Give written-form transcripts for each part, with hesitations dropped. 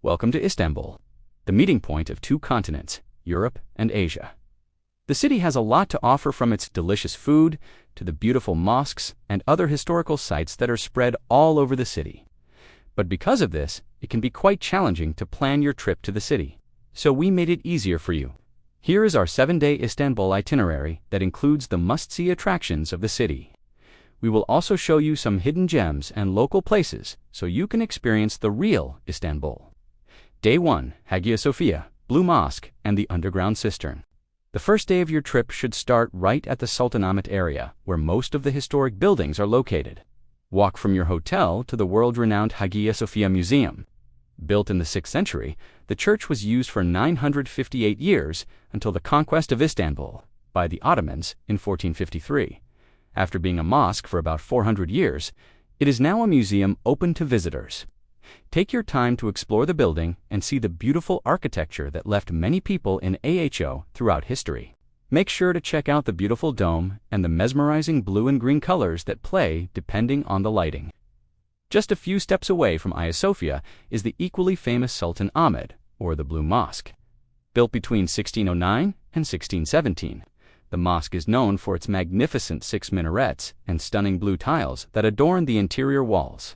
Welcome to Istanbul, the meeting point of two continents, Europe and Asia. The city has a lot to offer, from its delicious food to the beautiful mosques and other historical sites that are spread all over the city. But because of this, it can be quite challenging to plan your trip to the city. So we made it easier for you. Here is our 7-day Istanbul itinerary that includes the must-see attractions of the city. We will also show you some hidden gems and local places so you can experience the real Istanbul. Day 1, Hagia Sophia, Blue Mosque, and the Underground Cistern. The first day of your trip should start right at the Sultanahmet area, where most of the historic buildings are located. Walk from your hotel to the world-renowned Hagia Sophia Museum. Built in the 6th century, the church was used for 958 years until the conquest of Istanbul by the Ottomans in 1453. After being a mosque for about 400 years, it is now a museum open to visitors. Take your time to explore the building and see the beautiful architecture that left many people in awe throughout history. Make sure to check out the beautiful dome and the mesmerizing blue and green colors that play depending on the lighting. Just a few steps away from Hagia Sophia is the equally famous Sultan Ahmed, or the Blue Mosque. Built between 1609 and 1617, the mosque is known for its magnificent 6 minarets and stunning blue tiles that adorn the interior walls.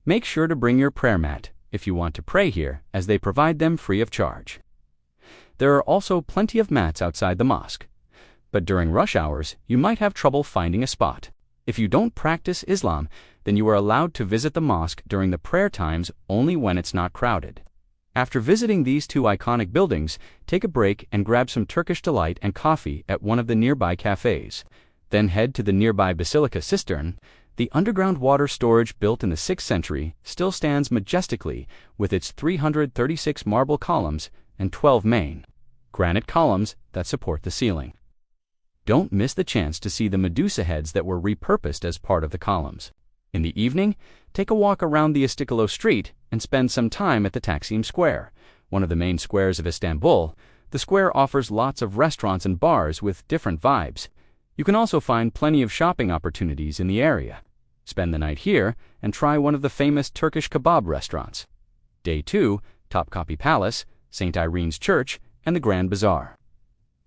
Make sure to bring your prayer mat if you want to pray here, as they provide them free of charge. There are also plenty of mats outside the mosque, but during rush hours you might have trouble finding a spot. If you don't practice Islam, then you are allowed to visit the mosque during the prayer times only when it's not crowded. After visiting these two iconic buildings, take a break and grab some Turkish delight and coffee at one of the nearby cafes. Then head to the nearby Basilica Cistern. The underground water storage built in the 6th century still stands majestically with its 336 marble columns and 12 main granite columns that support the ceiling. Don't miss the chance to see the Medusa heads that were repurposed as part of the columns. In the evening, take a walk around the Istiklal Street and spend some time at the Taksim Square, one of the main squares of Istanbul. The square offers lots of restaurants and bars with different vibes. You can also find plenty of shopping opportunities in the area. Spend the night here and try one of the famous Turkish kebab restaurants. Day 2, Topkapi Palace, St. Irene's Church, and the Grand Bazaar.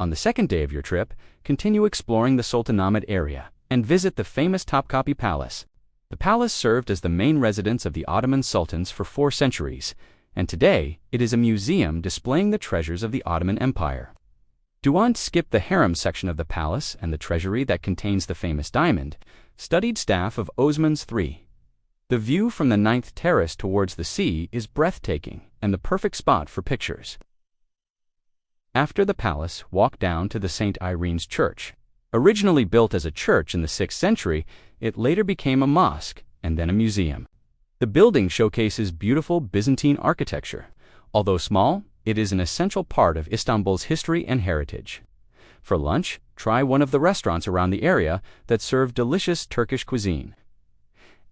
On the second day of your trip, continue exploring the Sultanahmet area and visit the famous Topkapi Palace. The palace served as the main residence of the Ottoman sultans for 4 centuries, and today it is a museum displaying the treasures of the Ottoman Empire. Don't skip the harem section of the palace and the treasury that contains the famous diamond, studied staff of Osman's III. The view from the 9th terrace towards the sea is breathtaking and the perfect spot for pictures. After the palace, walk down to the St. Irene's Church. Originally built as a church in the 6th century, it later became a mosque and then a museum. The building showcases beautiful Byzantine architecture. Although small, it is an essential part of Istanbul's history and heritage. For lunch, try one of the restaurants around the area that serve delicious Turkish cuisine.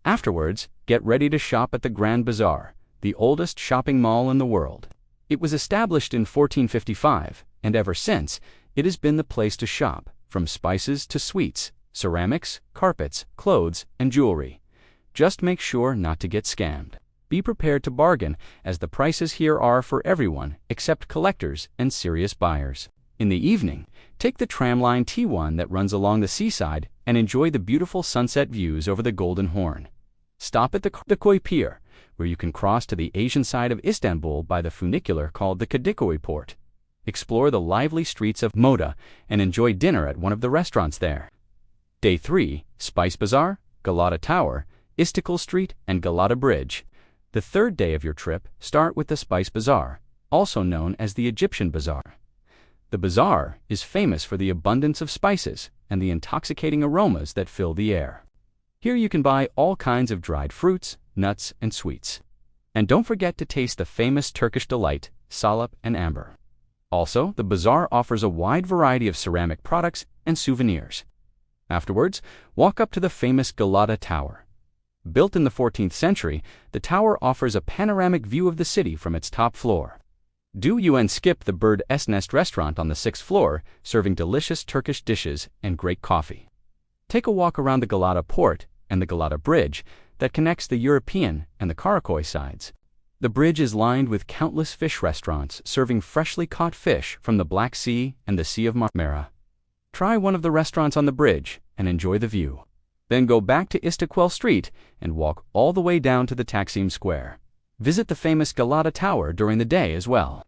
Afterwards, get ready to shop at the Grand Bazaar, the oldest shopping mall in the world. It was established in 1455, and ever since, it has been the place to shop, from spices to sweets, ceramics, carpets, clothes, and jewelry. Just make sure not to get scammed. Be prepared to bargain, as the prices here are for everyone except collectors and serious buyers. In the evening, take the tramline T1 that runs along the seaside and enjoy the beautiful sunset views over the Golden Horn. Stop at the Kadıköy Pier, where you can cross to the Asian side of Istanbul by the funicular called the Kadıköy Port. Explore the lively streets of Moda and enjoy dinner at one of the restaurants there. Day 3, Spice Bazaar, Galata Tower, Istiklal Street, and Galata Bridge. The third day of your trip, start with the Spice Bazaar, also known as the Egyptian Bazaar. The bazaar is famous for the abundance of spices and the intoxicating aromas that fill the air. Here you can buy all kinds of dried fruits, nuts, and sweets. And don't forget to taste the famous Turkish delight, salep and amber. Also, the bazaar offers a wide variety of ceramic products and souvenirs. Afterwards, walk up to the famous Galata Tower. Built in the 14th century, the tower offers a panoramic view of the city from its top floor. Skip the Bird's Nest restaurant on the 6th floor, serving delicious Turkish dishes and great coffee. Take a walk around the Galata Port and the Galata Bridge that connects the European and the Karaköy sides. The bridge is lined with countless fish restaurants serving freshly caught fish from the Black Sea and the Sea of Marmara. Try one of the restaurants on the bridge and enjoy the view. Then go back to Istiklal Street and walk all the way down to the Taksim Square. Visit the famous Galata Tower during the day as well.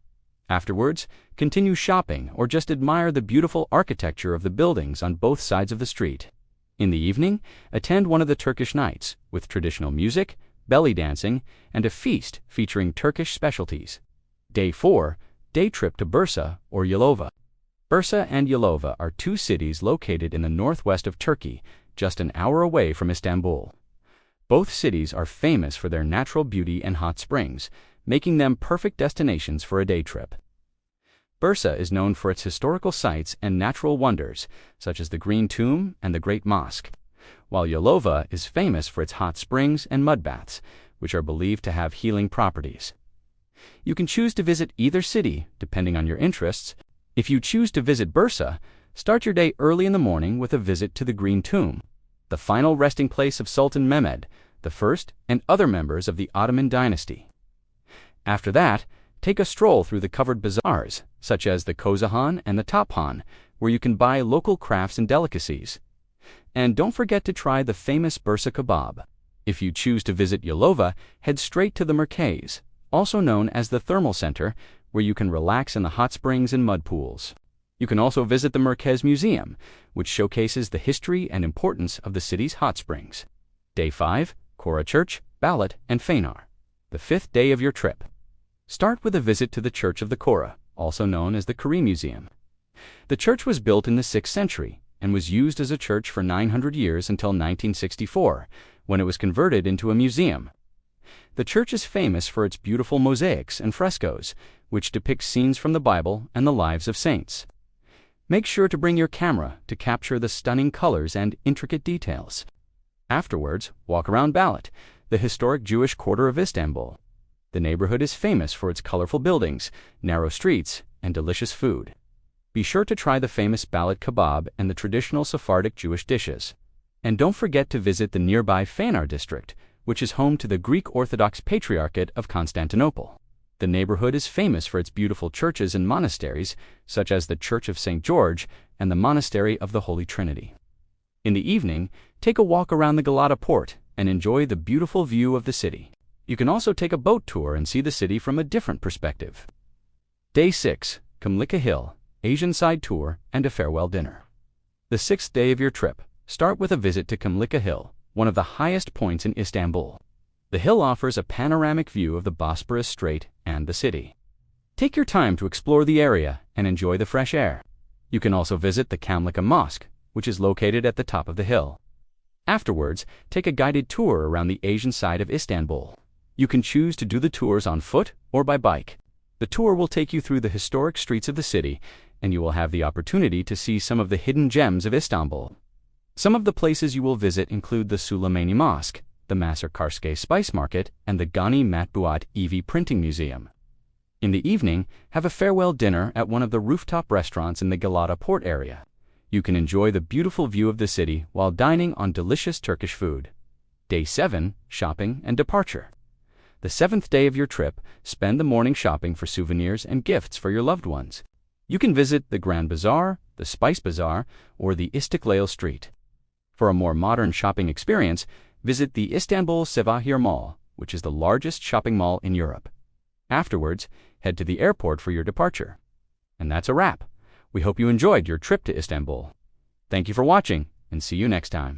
Afterwards, continue shopping or just admire the beautiful architecture of the buildings on both sides of the street. In the evening, attend one of the Turkish nights with traditional music, belly dancing, and a feast featuring Turkish specialties. Day 4, day trip to Bursa or Yalova. Bursa and Yalova are two cities located in the northwest of Turkey, just an hour away from Istanbul. Both cities are famous for their natural beauty and hot springs, making them perfect destinations for a day trip. Bursa is known for its historical sites and natural wonders, such as the Green Tomb and the Great Mosque, while Yalova is famous for its hot springs and mud baths, which are believed to have healing properties. You can choose to visit either city, depending on your interests. If you choose to visit Bursa, start your day early in the morning with a visit to the Green Tomb, the final resting place of Sultan Mehmed I and other members of the Ottoman dynasty. After that, take a stroll through the covered bazaars, such as the Kozahan and the Tophan, where you can buy local crafts and delicacies. And don't forget to try the famous Bursa kebab. If you choose to visit Yalova, head straight to the Merkez, also known as the Thermal Center, where you can relax in the hot springs and mud pools. You can also visit the Merkez Museum, which showcases the history and importance of the city's hot springs. Day 5, Kora Church, Balat, and Fener. The 5th day of your trip. Start with a visit to the Church of the Kora, also known as the Kari Museum. The church was built in the 6th century and was used as a church for 900 years until 1964, when it was converted into a museum. The church is famous for its beautiful mosaics and frescoes, which depict scenes from the Bible and the lives of saints. Make sure to bring your camera to capture the stunning colors and intricate details. Afterwards, walk around Balat, the historic Jewish quarter of Istanbul. The neighborhood is famous for its colorful buildings, narrow streets, and delicious food. Be sure to try the famous Balat kebab and the traditional Sephardic Jewish dishes. And don't forget to visit the nearby Fener district, which is home to the Greek Orthodox Patriarchate of Constantinople. The neighborhood is famous for its beautiful churches and monasteries, such as the Church of St. George and the Monastery of the Holy Trinity. In the evening, take a walk around the Galata port and enjoy the beautiful view of the city. You can also take a boat tour and see the city from a different perspective. Day 6, Kumlika Hill, Asian Side Tour, and a farewell dinner. The 6th day of your trip. Start with a visit to Kumlika Hill, one of the highest points in Istanbul. The hill offers a panoramic view of the Bosporus Strait and the city. Take your time to explore the area and enjoy the fresh air. You can also visit the Kamlika Mosque, which is located at the top of the hill. Afterwards, take a guided tour around the Asian side of Istanbul. You can choose to do the tours on foot or by bike. The tour will take you through the historic streets of the city, and you will have the opportunity to see some of the hidden gems of Istanbul. Some of the places you will visit include the Sulaymani Mosque, the Masar Karske Spice Market, and the Gani Matbuat EV Printing Museum. In the evening, have a farewell dinner at one of the rooftop restaurants in the Galata port area. You can enjoy the beautiful view of the city while dining on delicious Turkish food. Day 7, Shopping and Departure. The 7th day of your trip, spend the morning shopping for souvenirs and gifts for your loved ones. You can visit the Grand Bazaar, the Spice Bazaar, or the Istiklal Street. For a more modern shopping experience, visit the Istanbul Sevahir Mall, which is the largest shopping mall in Europe. Afterwards, head to the airport for your departure. And that's a wrap. We hope you enjoyed your trip to Istanbul. Thank you for watching, and see you next time.